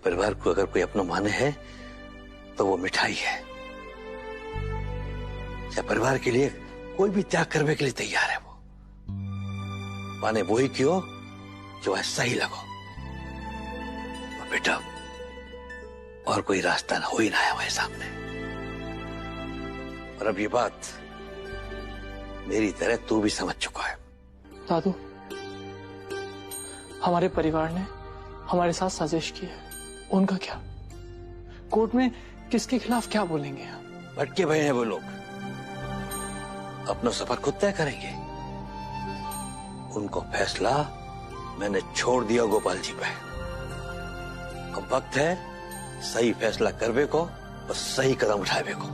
परिवार को अगर कोई अपना माने है तो वो मिठाई है। या परिवार के लिए कोई भी त्याग करने के लिए तैयार है वो, माने वो ही क्यों जो ऐसा ही लगो। और बेटा और कोई रास्ता ना हो ही ना है हमारे सामने। और अब ये बात मेरी तरह तू भी समझ चुका है। दादू, हमारे परिवार ने हमारे साथ साजिश की है, उनका क्या? कोर्ट में किसके खिलाफ क्या बोलेंगे हम? भटके भय हैं वो लोग, अपना सफर खुद तय करेंगे। उनको फैसला मैंने छोड़ दिया गोपाल जी पे। अब वक्त है सही फैसला करवे को और सही कदम उठावे को।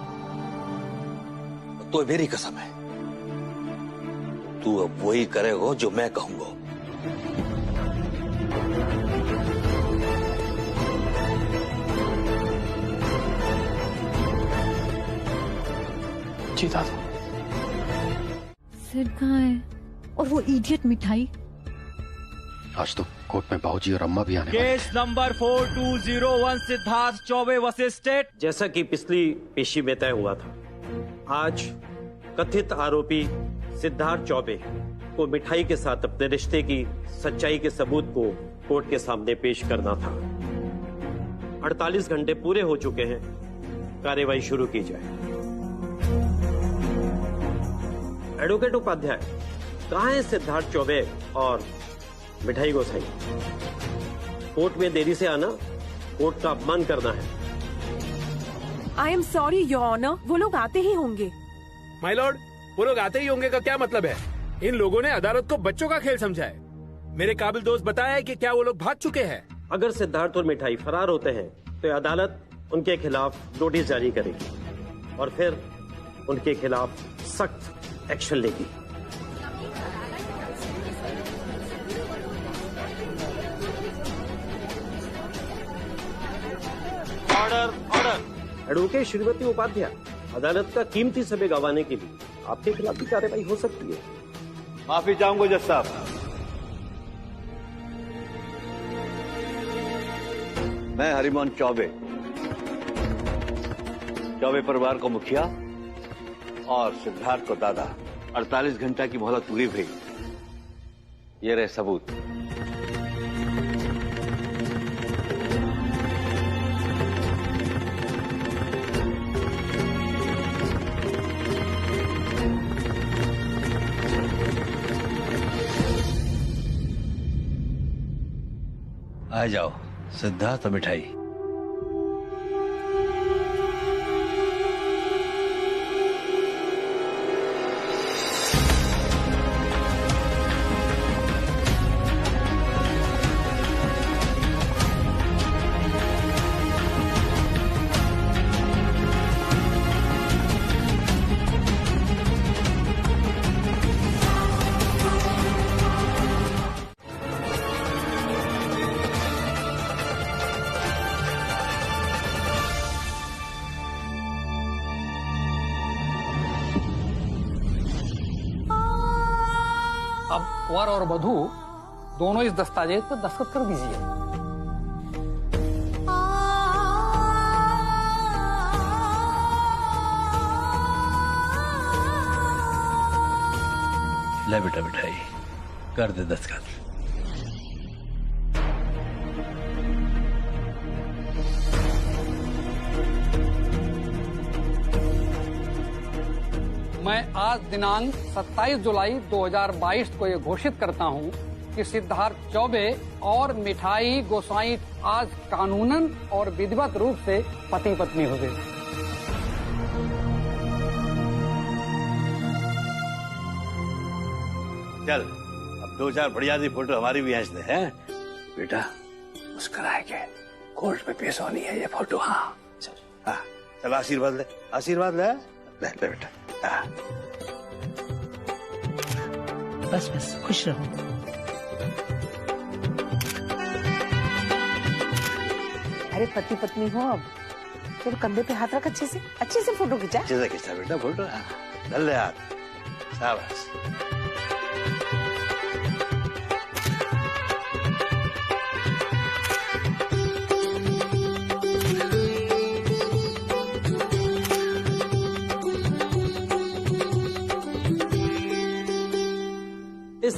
तो मेरी कसम है तू अब वही करेगा जो मैं कहूंगा। जी दादू। सिर कहाँ है? और वो इडियट मिठाई? आज तो कोर्ट में बाबूजी और अम्मा भी आने वाले हैं। Case number 4201 Siddharth Choubey versus state. जैसा कि पिछली पेशी में तय हुआ था, आज कथित आरोपी सिद्धार्थ चौबे को मिठाई के साथ अपने रिश्ते की सच्चाई के सबूत को कोर्ट के सामने पेश करना था। 48 घंटे पूरे हो चुके हैं, कार्यवाही शुरू की जाए। एडवोकेट उपाध्याय, कहाँ है सिद्धार्थ चौबे और मिठाई गोसाई? कोर्ट में देरी से आना कोर्ट का अपमान करना है। I am sorry your honour, वो लोग आते ही होंगे। माय लॉर्ड, वो लोग आते ही होंगे का क्या मतलब है? इन लोगों ने अदालत को बच्चों का खेल समझा है। मेरे काबिल दोस्त बताया है कि क्या वो लोग भाग चुके हैं? अगर सिद्धार्थ और मिठाई फरार होते हैं तो अदालत उनके खिलाफ नोटिस जारी करेगी और फिर उनके खिलाफ सख्त एक्शन लेगी। Order, order. Advocate Shrimati Upadhyay, अदालत का कीमती समय गंवाने के लिए आपके खिलाफ भी कार्रवाई हो सकती है। माफी चाहूंगा जज साहब। मैं हरिमोहन चौबे, चौबे परिवार को मुखिया और सिद्धार्थ को दादा, 48 घंटा की मोहलत पूरी हुई। ये रहे सबूत। आ जाओ सिद्धार्थ और मिठाई। अब वर और वधू दोनों इस दस्तावेज पर दस्तखत कर दीजिए। ले बेटा मिठाई, कर दे दस्तखत। मैं आज दिनांक 27 जुलाई 2022 को ये घोषित करता हूँ कि सिद्धार्थ चौबे और मिठाई गोसाई आज कानूनन और विधिवत रूप से पति पत्नी हो गए। चल अब 2-4 बढ़िया सी फोटो हमारी भी खींच दे हैं बेटा। मुस्कुराएंगे, कोर्ट में पेश होनी है ये फोटो। हाँ चल, हाँ चल आशीर्वाद ले, आशीर्वाद ले, ले बेटा। बस बस खुश रहो। अरे पति पत्नी हो अब, चलो कंधे पे हाथ रख, अच्छे से फोटो खिंचा। अच्छे से खींचा बेटा फोटो। डाल ले हाथ, शाबाश।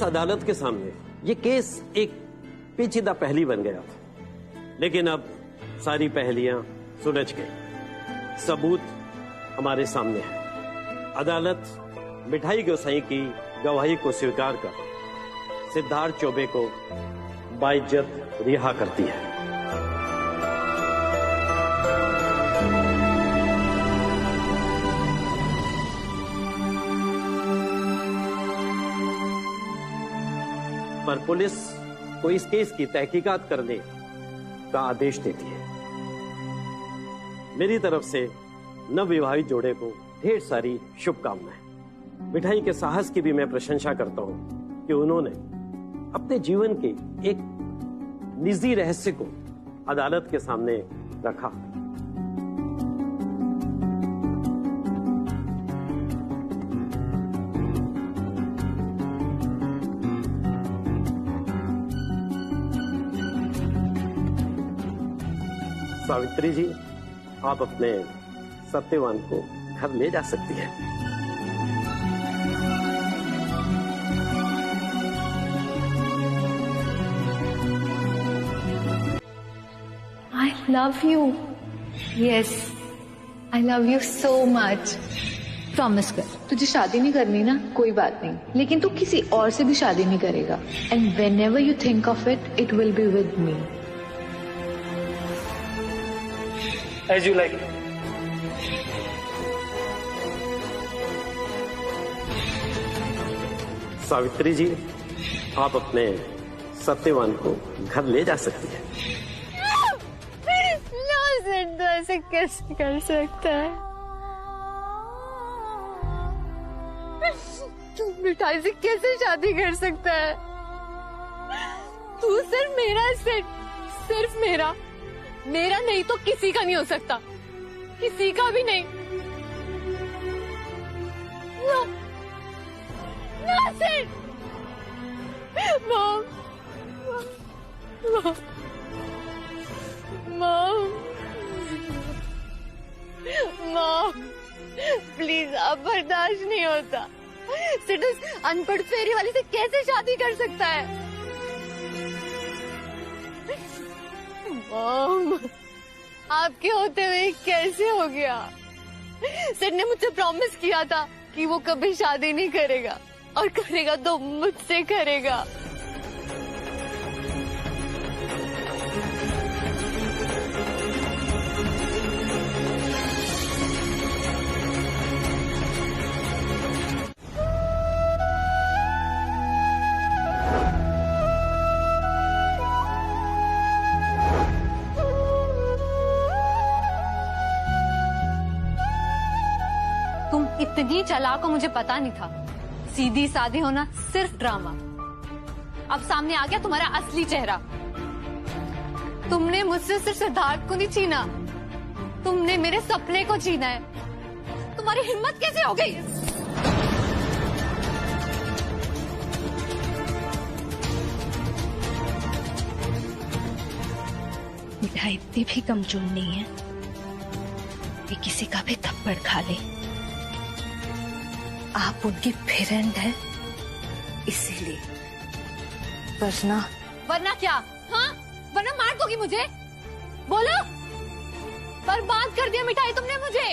इस अदालत के सामने ये केस एक पेचीदा पहेली बन गया था, लेकिन अब सारी पहेलियां सुलझ गई। सबूत हमारे सामने है। अदालत मिठाई गोसाई की गवाही को स्वीकार कर सिद्धार्थ चौबे को बाइज्जत रिहा करती है। पर पुलिस को इस केस की तहकीकात करने का आदेश देती है। मेरी तरफ से नवविवाहित जोड़े को ढेर सारी शुभकामनाएं। मिठाई के साहस की भी मैं प्रशंसा करता हूं कि उन्होंने अपने जीवन के एक निजी रहस्य को अदालत के सामने रखा। सावित्री जी, आप अपने सत्यवान को घर ले जा सकती हैं। I love you. Yes, I love you so much. Promise कर। तुझे शादी नहीं करनी ना, कोई बात नहीं, लेकिन तू किसी और से भी शादी नहीं करेगा। And whenever you think of it, it will be with me. As you like. Savitri जी, आप अपने सत्यवान को घर ले जा सकती हैं। ना सिड, तो ऐसे कैसे कर सकता है? तू मिठाई से कैसे शादी कर सकता है? तू सिर्फ मेरा सिड, सिर्फ मेरा नहीं तो किसी का नहीं हो सकता, किसी का भी नहीं। ना, ना सिड, मॉम, मॉम, प्लीज, अब बर्दाश्त नहीं होता। सिड उस अनपढ़ फेरी वाली से कैसे शादी कर सकता है? मॉम, आपके होते हुए कैसे हो गया? सिड ने मुझसे प्रॉमिस किया था कि वो कभी शादी नहीं करेगा, और करेगा तो मुझसे करेगा। तुम इतनी चालाक हो मुझे पता नहीं था। सीधी सादी होना सिर्फ ड्रामा। अब सामने आ गया तुम्हारा असली चेहरा। तुमने मुझसे सिर्फ सिद्धार्थ को नहीं छीना, तुमने मेरे सपने को छीना है। तुम्हारी हिम्मत कैसे हो गई? मिठाई इतनी भी कमजोर नहीं है कि किसी का भी थप्पड़ खा ले। आप उनकी फ्रेंड है इसीलिए, वरना क्या? हाँ, वरना मार दोगी मुझे? बोलो। बर्बाद कर दिया मिठाई तुमने मुझे।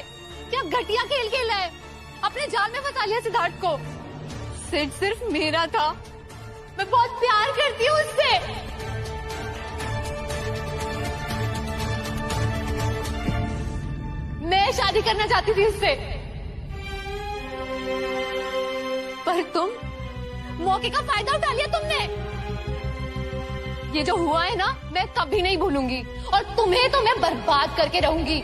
क्या घटिया खेल खेला है, अपने जाल में फंसा लिया सिद्धार्थ को। सिड सिर्फ मेरा था, मैं बहुत प्यार करती हूँ उससे। मैं शादी करना चाहती थी उससे, पर तुम मौके का फायदा उठा लिया तुमने। ये जो हुआ है ना, मैं कभी नहीं भूलूंगी, और तुम्हें तो मैं बर्बाद करके रहूंगी।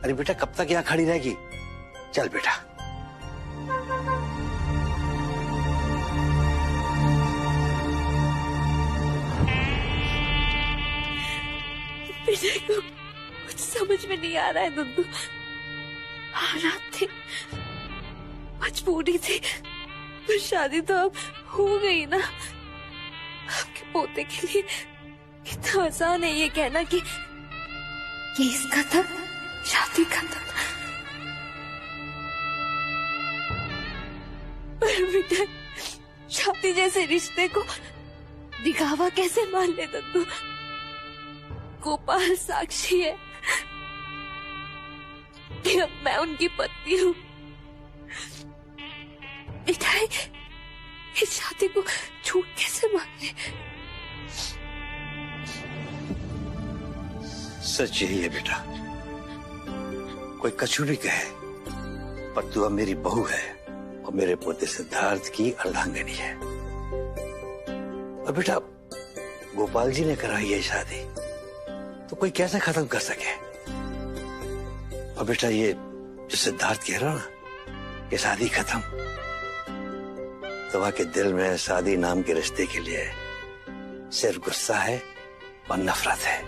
अरे बेटा, कब तक यहाँ खड़ी रहेगी? चल बेटा। विजय को कुछ समझ में नहीं आ रहा है नंदू। हालात थे, मजबूरी थी, पर शादी तो अब हो गई ना। आपके पोते के लिए कितना आसान है ये कहना कि केस खत्म, शादी खत्म। पर बेटा, शादी जैसे रिश्ते को दिखावा कैसे मान ले नंदू? गोपाल साक्षी है कि अब मैं उनकी पत्नी हूँ। मिठाई इस शादी को झूठ कैसे मान ले? सच यही है बेटा, कोई कछु भी कहे, पर तू अब मेरी बहू है और मेरे पोते सिद्धार्थ की अर्धांगिनी है। और बेटा, गोपाल जी ने कराई है शादी, तो कोई कैसे खत्म कर सके? और बेटा, ये जो सिद्धार्थ कह रहा ना कि शादी खत्म, तो वहां के दिल में शादी नाम के रिश्ते के लिए सिर्फ गुस्सा है और नफरत है,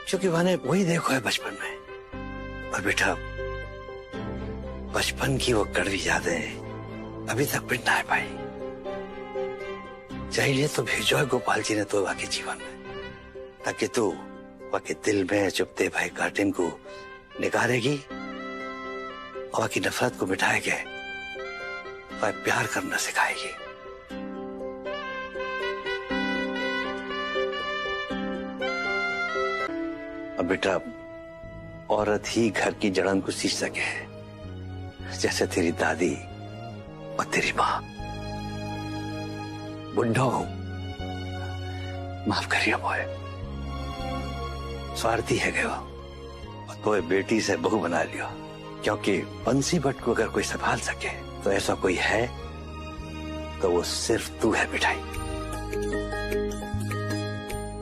क्योंकि मैंने वही देखा है बचपन में। और बेटा, बचपन की वो कड़वी यादें अभी तक मिट ना पाई। चाहिए तो भेजो है गोपाल जी ने तो वाके जीवन में, ताकि तू वाके दिल में चुपते भाई कार्टिन को निकालेगी और वाकी नफरत को मिटाएगी, वह प्यार करना सिखाएगी। अब बेटा, औरत ही घर की जड़न को सींच सके, जैसे तेरी दादी और तेरी माँ। बुढ़ा हूं, माफ करिए मोए, स्वार्थी है गयो और तो बेटी से बहू बना लियो, क्योंकि बंसी भट्ट को अगर कोई संभाल सके तो ऐसा कोई है तो वो सिर्फ तू है मिठाई।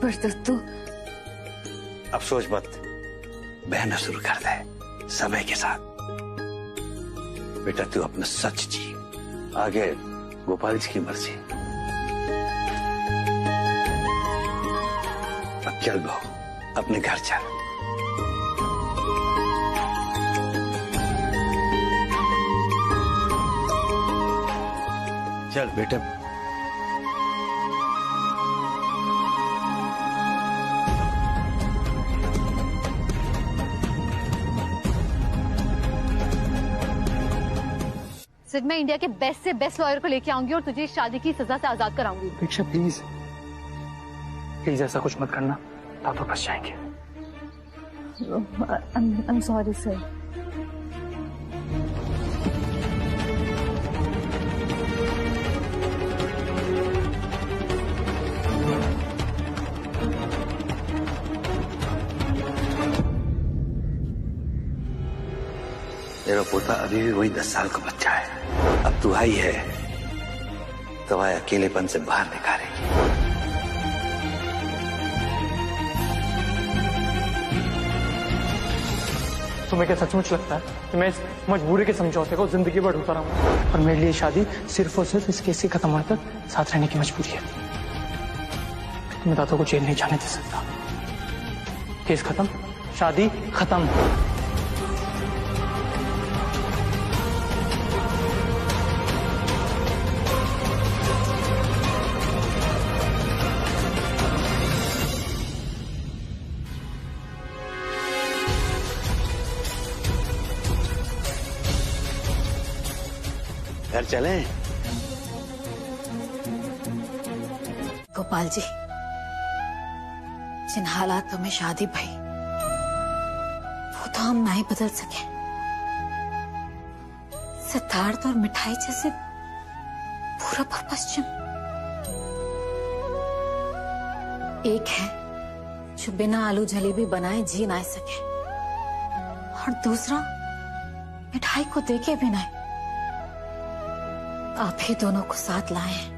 पर दत्तू, अब सोच मत, बहना शुरू कर दे समय के साथ। बेटा, तू अपना सच जी, आगे गोपाल जी की मर्जी। अब चल बहू, अपने घर चल। चल बेटा। सिर्फ मैं इंडिया के बेस्ट से बेस्ट लॉयर को लेके आऊंगी और तुझे इस शादी की सजा से आजाद कराऊंगी। दीक्षा प्लीज, प्लीज ऐसा कुछ मत करना, पापा फंस जाएंगे। I'm sorry sir। मेरा पोता अभी भी वही 10 साल का बच्चा है। अब तू आई है तो वह अकेलेपन से बाहर निकालेगी। तुम्हें क्या सचमुच लगता है कि मैं इस मजबूरी के समझौते को जिंदगी भर ढूंढता रहूंगा? और मेरे लिए शादी सिर्फ और सिर्फ इस केस के खत्म होने तक साथ रहने की मजबूरी है। मैं दादा को जेल नहीं जाने दे सकता। केस खत्म, शादी खत्म। घर चले? गोपाल जी, जिन हालातों में शादी भई वो तो हम नहीं बदल सके। सिद्धार्थ और मिठाई जैसे पूरब और पश्चिम एक है जो बिना आलू जलेबी बनाए जी ना सके, और दूसरा मिठाई को देखे भी नहीं। आप ही दोनों को साथ लाए हैं,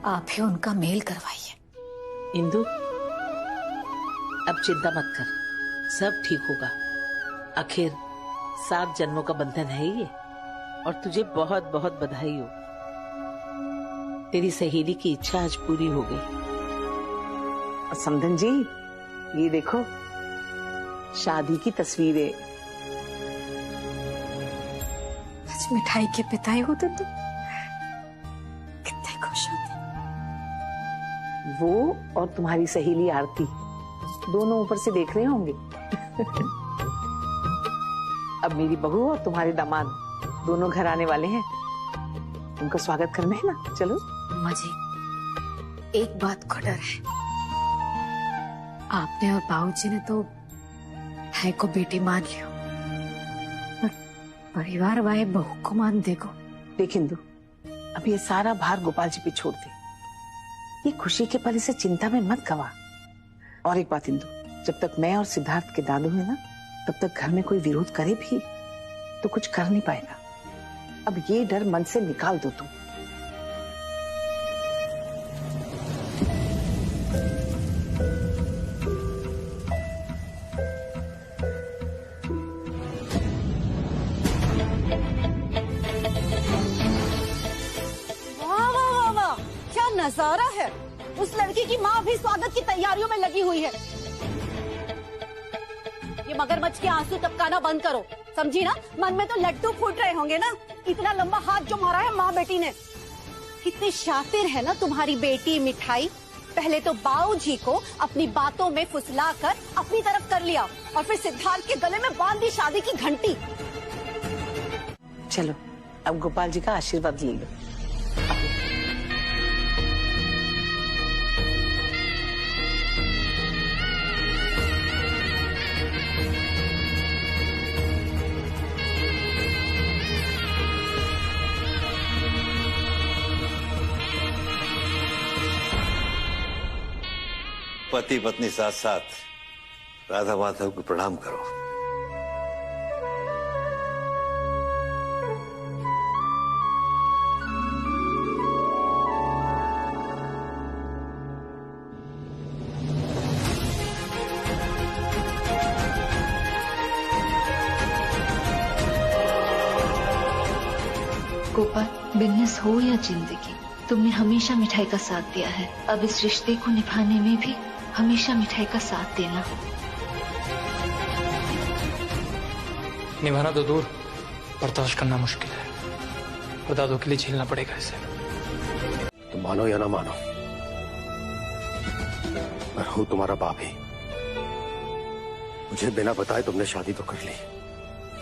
आप ही उनका मेल करवाइए। इंदु, अब चिंता मत कर, सब ठीक होगा। आखिर 7 जन्मों का बंधन है ये। और तुझे बहुत बहुत बधाई हो, तेरी सहेली की इच्छा आज पूरी हो गई। और समधन जी, ये देखो शादी की तस्वीरें। आज मिठाई के पिताई होते तो कितने खुश होते। वो और तुम्हारी सहेली आरती दोनों ऊपर से देख रहे होंगे। अब मेरी बहू और तुम्हारे दामाद दोनों घर आने वाले हैं, उनका स्वागत करना है ना। चलो। अम्मा जी, एक बात का डर है, आपने और बाबूजी ने तो भाई को बेटी मान लियो, पर परिवार वाले बहू को मान देगो। देख इंदु, अब ये सारा भार गोपाल जी पे छोड़ दे। ये खुशी के पल से चिंता में मत गवा। और एक बात इंदु, जब तक मैं और सिद्धार्थ के दादू है ना, तब तक घर में कोई विरोध करे भी तो कुछ कर नहीं पाएगा। अब ये डर मन से निकाल दो तुम। नजारा है। उस लड़की की माँ भी स्वागत की तैयारियों में लगी हुई है। ये मगरमच्छ के आंसू टपकाना बंद करो, समझी ना। मन में तो लड्डू फूट रहे होंगे ना, इतना लंबा हाथ जो मारा है माँ बेटी ने। कितनी शातिर है ना तुम्हारी बेटी मिठाई। पहले तो बाऊजी को अपनी बातों में फुसलाकर अपनी तरफ कर लिया और फिर सिद्धार्थ के गले में बांध दी शादी की घंटी। चलो अब गोपाल जी का आशीर्वाद ले लो। पति पत्नी साथ साथ राधा माधव को प्रणाम करो। गोपाल, बिजनेस हो या जिंदगी, तुमने हमेशा मिठाई का साथ दिया है। अब इस रिश्ते को निभाने में भी हमेशा मिठाई का साथ देना। निभाना तो दूर, बर्दाश्त करना मुश्किल है, और दादू के लिए झेलना पड़ेगा इसे। तुम मानो या ना मानो, पर हूं तुम्हारा बाप ही। मुझे बिना बताए तुमने शादी तो कर ली,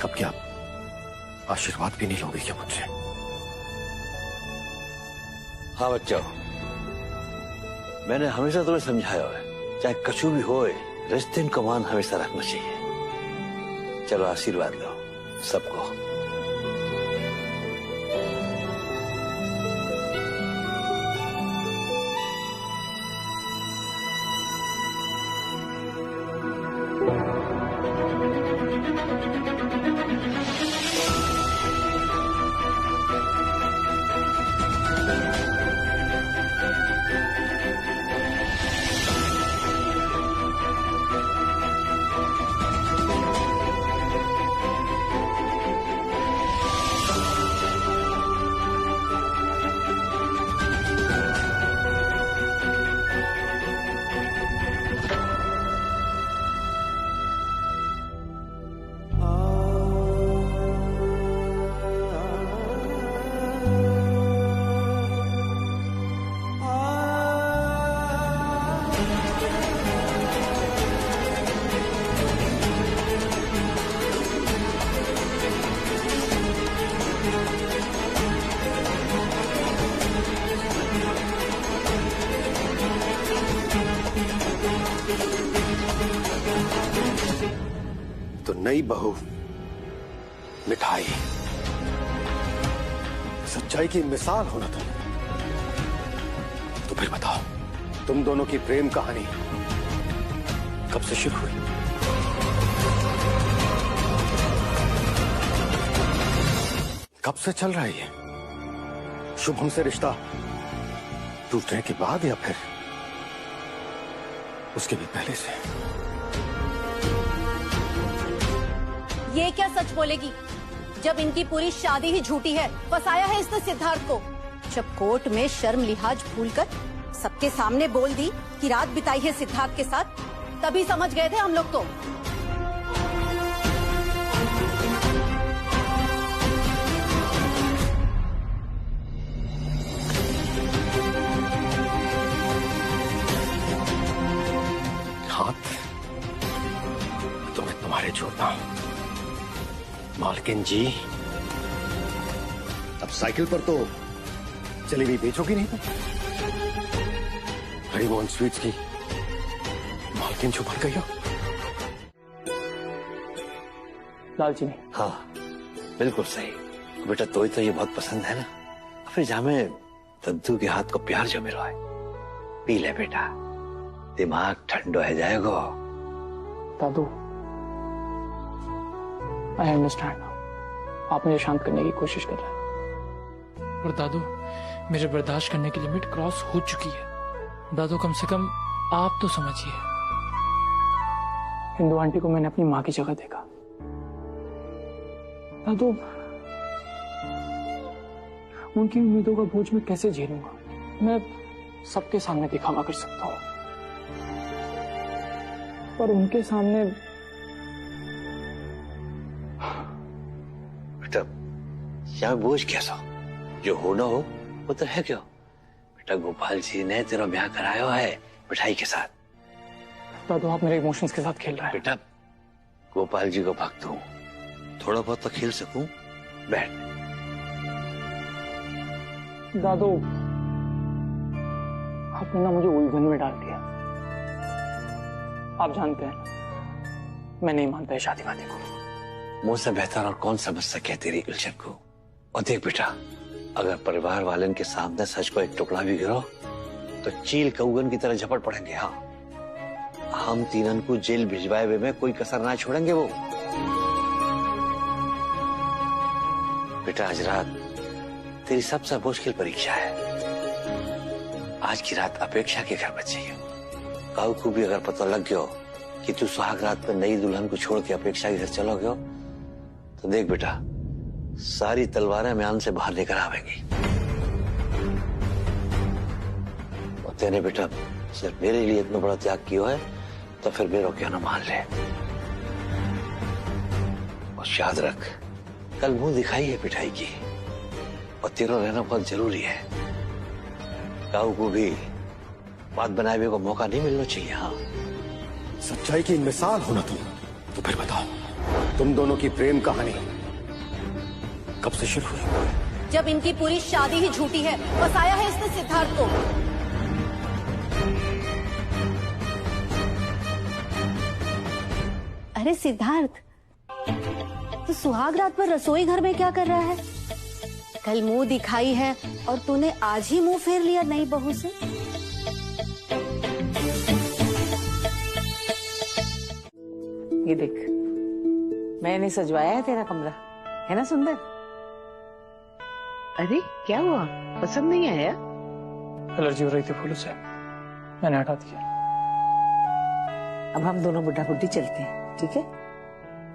अब क्या आशीर्वाद भी नहीं लोगे क्या मुझसे? हाँ बच्चों, मैंने हमेशा तुम्हें समझाया है, चाहे कछु भी होए, रिश्ते का मान हमेशा रखना चाहिए। चलो आशीर्वाद लो सबको। तो नई बहू मिठाई सच्चाई की मिसाल होना तुम। तो फिर बताओ, तुम दोनों की प्रेम कहानी कब से शुरू हुई? कब से चल रहा है ये? शुभम से रिश्ता टूटने के बाद या फिर उसके भी पहले से? ये क्या सच बोलेगी जब इनकी पूरी शादी ही झूठी है। फंसाया है इसने सिद्धार्थ को। जब कोर्ट में शर्म लिहाज भूलकर सबके सामने बोल दी कि रात बिताई है सिद्धार्थ के साथ, तभी समझ गए थे हम लोग तो। हाथ तो मैं तुम्हारे छोड़ता हूं मालकिन जी। अब साइकिल पर तो चली हुई बेचोगी नहीं तुम? हरिमोहन स्वीट्स की मालकिन जो बन गई हो। लालची नहीं। हाँ बिल्कुल सही बेटा, तो ही तो ये बहुत पसंद है ना। फिर जामे दद्दू के हाथ को प्यार जो मिलो है, पी ले बेटा, दिमाग ठंडो है जाएगा। दादू आई अंडरस्टैंड, आप मुझे शांत करने की कोशिश कर रहे हैं, पर दादू मेरे बर्दाश्त करने की लिमिट क्रॉस हो चुकी है। दादू कम से कम आप तो समझिए, हिंदू आंटी को मैंने अपनी माँ की जगह देखा। दादू उनकी उम्मीदों का बोझ मैं कैसे झेलूंगा? मैं सबके सामने दिखावा कर सकता हूँ, पर उनके सामने बेटा यहाँ बोझ कैसा? जो होना हो वो तो है क्यों? बेटा गोपाल जी ने तेरा ब्याह कराया है मिठाई के साथ। दादू आप मेरे इमोशंस के साथ खेल रहे हैं। बेटा गोपाल जी को भक्त हूं, थोड़ा बहुत तो खेल सकूं, बैठ। दादू आपने ना मुझे उलझन में डाल दिया। आप जानते हैं मैं नहीं मानता है शादी वादी को। मुझसे बेहतर और कौन समझ सके तेरी उलझन को। और देख बेटा, अगर परिवार वालन के सामने सच को एक टुकड़ा भी गिरो तो चील कौगन की तरह झपट पड़ेंगे। हाँ, हम तीनन को जेल भिजवाए हुए में कोई कसर ना छोड़ेंगे वो। बेटा आज रात तेरी सबसे मुश्किल परीक्षा है। आज की रात अपेक्षा के घर बची है। काऊ को भी अगर पता लग गया कि तू सुहाग रात पर नई दुल्हन को छोड़ के अपेक्षा के घर चला गया तो देख बेटा, सारी तलवारें म्यान से बाहर लेकर आवेंगी। और तेने बेटा सिर्फ मेरे लिए इतना बड़ा त्याग किया है तो फिर मेरा क्या ना मान ले। और याद रख, कल मुंह दिखाई है पिटाई की और तेरा रहना बहुत जरूरी है। काऊ को भी बात बनाए हुए को मौका नहीं मिलना चाहिए। हाँ, सच्चाई की मिसाल हो ना तुम। तो फिर बताओ, तुम दोनों की प्रेम कहानी कब से शुरू हुई? जब इनकी पूरी शादी ही झूठी है, फंसाया है इसने सिद्धार्थ को। अरे सिद्धार्थ, तू सुहाग रात पर रसोई घर में क्या कर रहा है? कल मुंह दिखाई है और तूने आज ही मुंह फेर लिया नई बहू से। ये देख, मैंने सजवाया है तेरा कमरा, है ना सुंदर? अरे क्या हुआ, पसंद नहीं आया? एलर्जी हो रही थी फूलों से, मैंने हटा दिया। अब हम दोनों बुढ़ा बुढ़ी चलते हैं, ठीक है?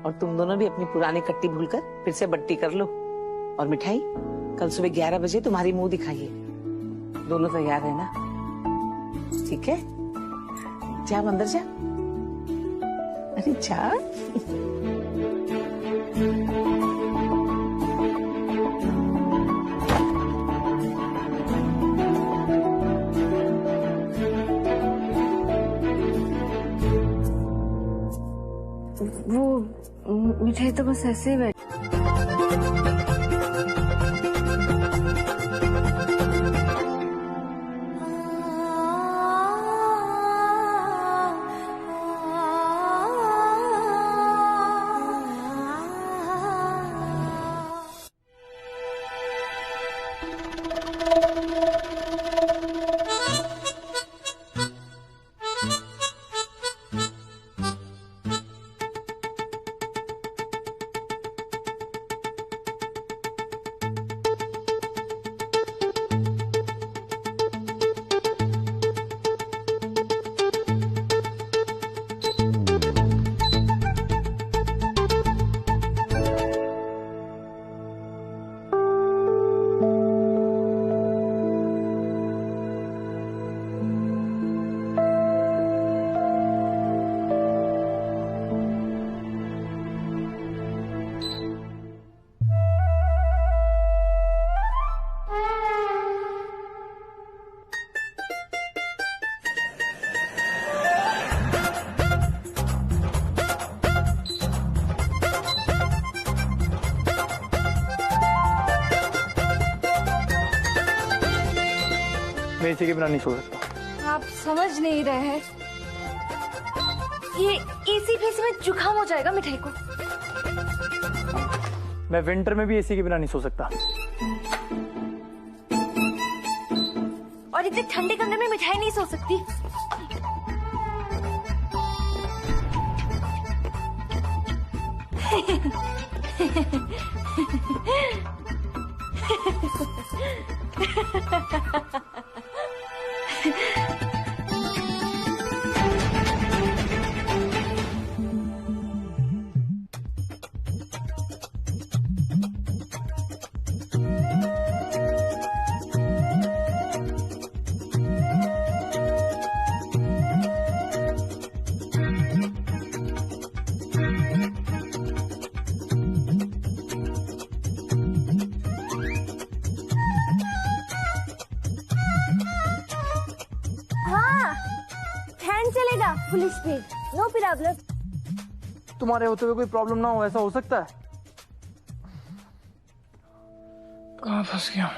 और तुम दोनों भी अपनी पुरानी कट्टी भूलकर फिर से बट्टी कर लो। और मिठाई कल सुबह 11 बजे तुम्हारी मुंह दिखाइए। दोनों तैयार है ना? ठीक है, जा अंदर जा। अरे जा। वो मिठाई तो बस ऐसे ही बैठ। एसी के बिना नहीं सो सकता। आप समझ नहीं रहे हैं, ये एसी फेसी में जुकाम हो जाएगा मिठाई को। मैं विंटर में भी एसी के बिना नहीं सो सकता। और इतने ठंडे कमरे में मिठाई नहीं सो सकती। चलेगा फुल स्पीड, नो प्रॉब्लम। तुम्हारे होते हुए कोई प्रॉब्लम ना हो, ऐसा हो सकता है? कहाँ फंस गया?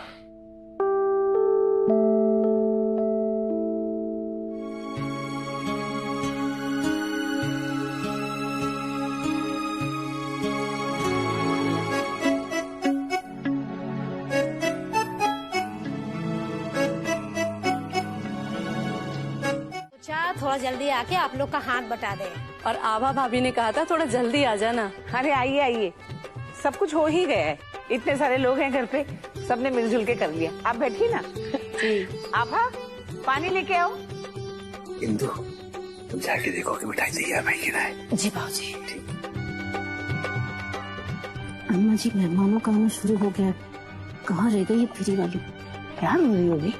थोड़ा जल्दी आके आप लोग का हाथ बटा दे। और आभा भाभी ने कहा था थोड़ा जल्दी आ जाना। अरे आइए आइए, सब कुछ हो ही गया है, इतने सारे लोग हैं घर पे, सबने मिलजुल के कर लिया। आप बैठिए ना। आभा पानी लेके आओ। इंदु तुम जाके देखो कि मिठाई तैयार भाई की है। जी बाबूजी। अम्मा जी मेहमानों का आना शुरू हो गया, कहाँ रह गई ये फ्री वाली? क्या हो रही होगी?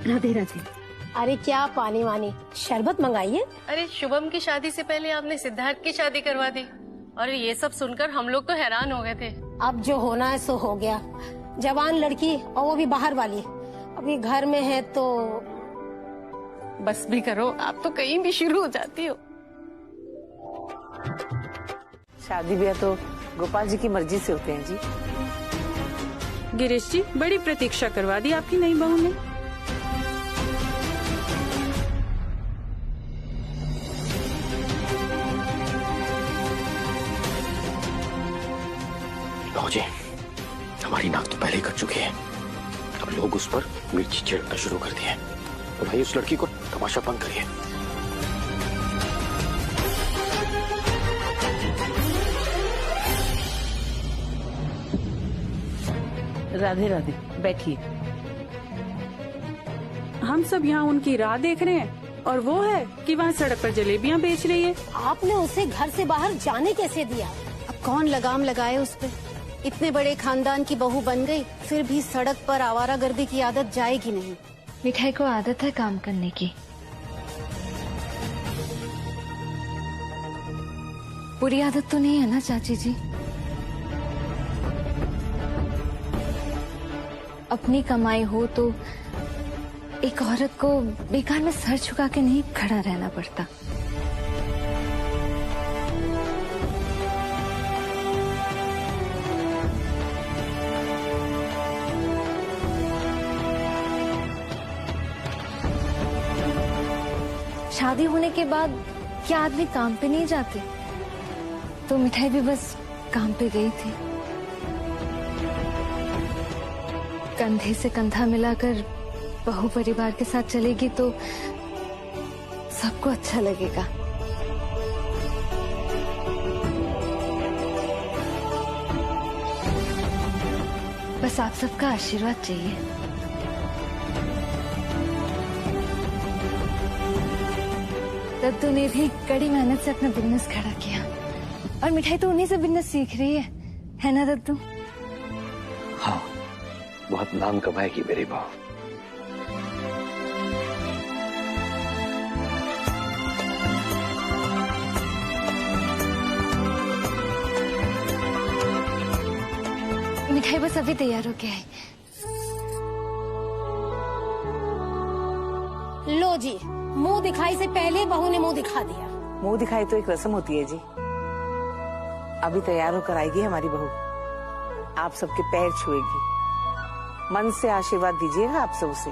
राधे राधे। अरे क्या पानी वानी, शरबत मंगाइए। अरे शुभम की शादी से पहले आपने सिद्धार्थ की शादी करवा दी, और ये सब सुनकर हम लोग तो हैरान हो गए थे। अब जो होना है सो हो गया। जवान लड़की और वो भी बाहर वाली, अभी घर में है तो बस भी करो, आप तो कहीं भी शुरू हो जाती हो। शादी ब्याह तो गोपाल जी की मर्जी से होते हैं जी। गिरीश जी बड़ी प्रतीक्षा करवा दी आपकी नई बहू ने। जी हमारी नाक तो पहले ही कट चुकी है, अब लोग उस पर मिर्ची छिड़कना शुरू कर दिए। तो भाई उस लड़की को तमाशा बंद करिए। राधे राधे, बैठिए। हम सब यहाँ उनकी राह देख रहे हैं, और वो है कि वहाँ सड़क पर जलेबियाँ बेच रही है। आपने उसे घर से बाहर जाने कैसे दिया? अब कौन लगाम लगाए उस पे? इतने बड़े खानदान की बहू बन गई, फिर भी सड़क पर आवारागर्दी की आदत जाएगी नहीं। मिठाई को आदत है काम करने की, बुरी आदत तो नहीं है ना चाची जी? अपनी कमाई हो तो एक औरत को बेकार में सर झुका के नहीं खड़ा रहना पड़ता। शादी होने के बाद क्या आदमी काम पे नहीं जाते? तो मिठाई भी बस काम पे गई थी। कंधे से कंधा मिलाकर बहू परिवार के साथ चलेगी तो सबको अच्छा लगेगा। बस आप सबका आशीर्वाद चाहिए। दद्दू ने भी कड़ी मेहनत से अपना बिजनेस खड़ा किया, और मिठाई तो उन्हीं से बिजनेस सीख रही है ना दद्दू? हाँ, बहुत नाम कमाएगी मेरी बहू। मिठाई बस अभी तैयार होके आई। लो जी, मुंह दिखाई से पहले बहू ने मुंह दिखा दिया। मुंह दिखाई तो एक रस्म होती है जी। अभी तैयार होकर आएगी हमारी बहू, आप सबके पैर छुएगी, मन से आशीर्वाद दीजिएगा आप सब उसे।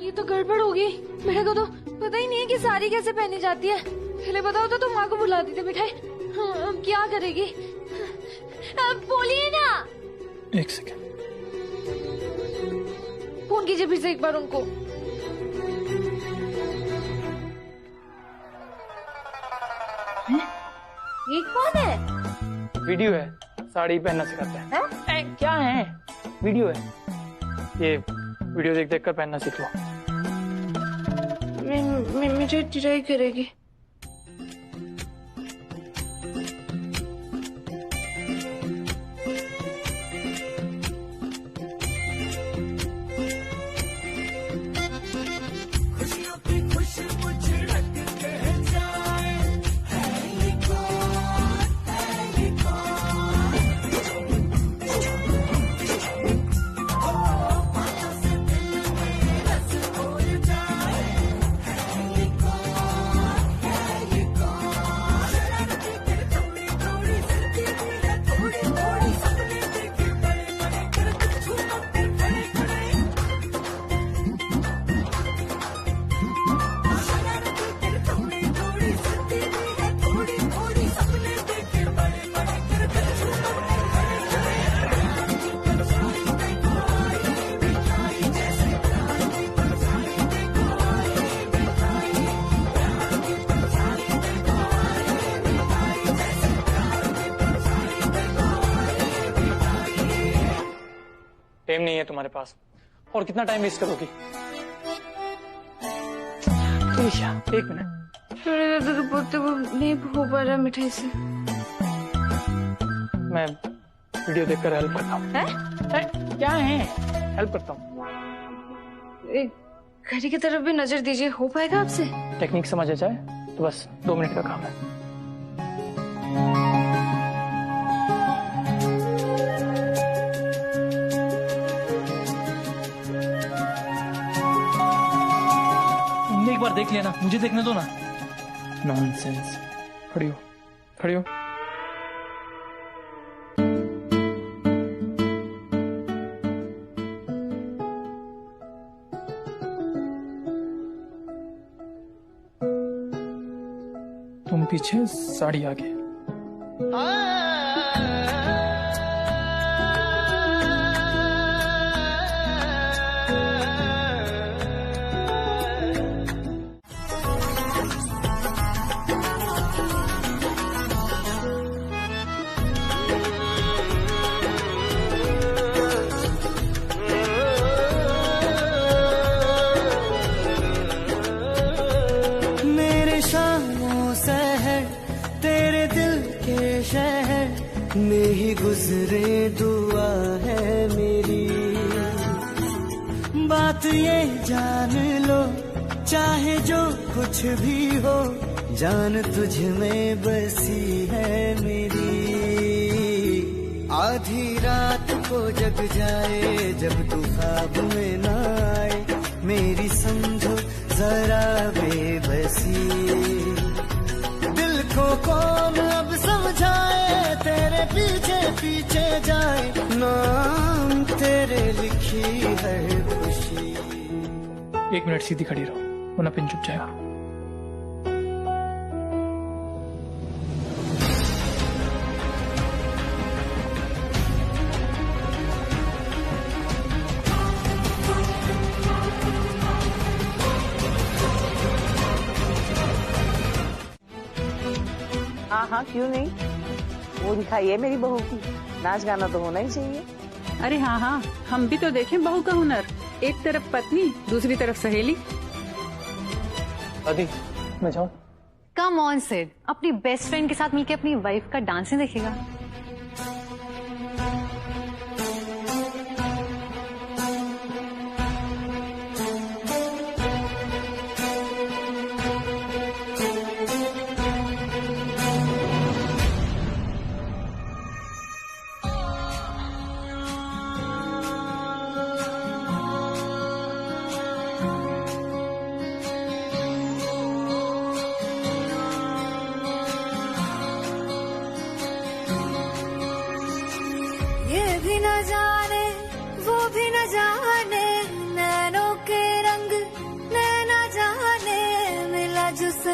ये तो गड़बड़ होगी। मेरे को तो पता ही नहीं है कि साड़ी कैसे पहनी जाती है। पहले बताओ तो तुम माँ को बुला देते मिठाई। अब क्या करेगी? अब बोलिए ना। एक सेकंड। फोन कीजिए फिर से एक बार उनको। ये कौन है? वीडियो है, साड़ी पहनना सिखाता है। क्या है? वीडियो है, ये वीडियो देख देख कर पहनना सीख लो। मुझे ट्राई करेगी। टाइम नहीं है तुम्हारे पास, और कितना टाइम वेस्ट करोगी? ईशा, एक मिनट। मेरे दादा के पोते को नहीं हो पा रहा मिठाई से। मैं वीडियो देखकर हेल्प करता हूँ। क्या है? हेल्प करता हूँ। घड़ी की तरफ भी नजर दीजिए, हो पाएगा आपसे? टेक्निक समझ आ जाए तो बस 2 मिनट का काम है। एक बार देख लेना, मुझे देखने दो ना। नॉनसेंस। खड़ी हो, खड़ी हो। तुम पीछे, साड़ी आगे। में ही गुजरे दुआ है मेरी। बात ये जान लो, चाहे जो कुछ भी हो, जान तुझ में बसी है मेरी। आधी रात को जग जाए जब तू ख्वाब में ना आए, मेरी समझो जरा बेबसी। दिल को कौन अब समझाए, तेरे पीछे पीछे जाए, नाम तेरे लिखी है खुशी। 1 मिनट सीधी खड़ी रहो, वरना पिन चुप जाएगा। हाँ हाँ, क्यों नहीं। वो दिखाई है मेरी बहू की, नाच गाना तो होना ही चाहिए। अरे हाँ हाँ, हम भी तो देखें बहू का हुनर। एक तरफ पत्नी, दूसरी तरफ सहेली। दादी, मैं जाऊं? कम ऑन सिड, अपनी बेस्ट फ्रेंड के साथ मिलकर अपनी वाइफ का डांस नहीं देखेगा?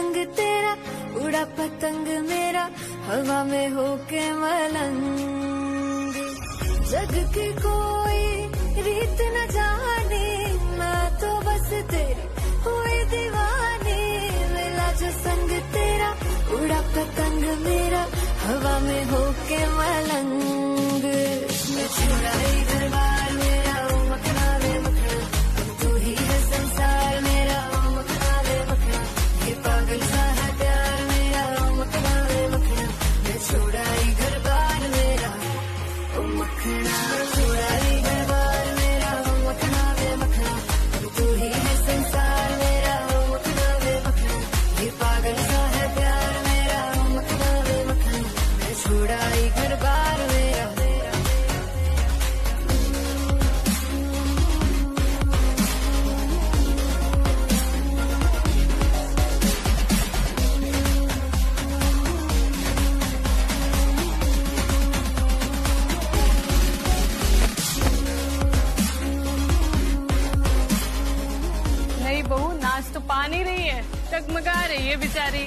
संग तेरा उड़ा पतंग मेरा हवा में होके मलंग। जग की कोई रीत न जाने मैं तो बस तेरी हुई दीवानी। मिला जो संग तेरा उड़ा पतंग मेरा हवा में होके मलंग। मैं चुराई घर बार मेरा ओ मखना वे मखना, तू ही है संसार मेरा ओ मखना वे मखना। ये पागल सा है प्यार मेरा ओ मखना वे मखना। मैं चुराई घर बार मेरा ओ मखना, चुराई घर बार मेरा ओ मखना वे मखना, तू ही है संसार मेरा ओ मखना वे मखना। ये पागल सा है प्यार मेरा ओ मखना वे मखना। मैं चुराई घर बार मेरा। नहीं बहू, नाच तो पा नहीं रही है, टगमगा रही है बेचारी।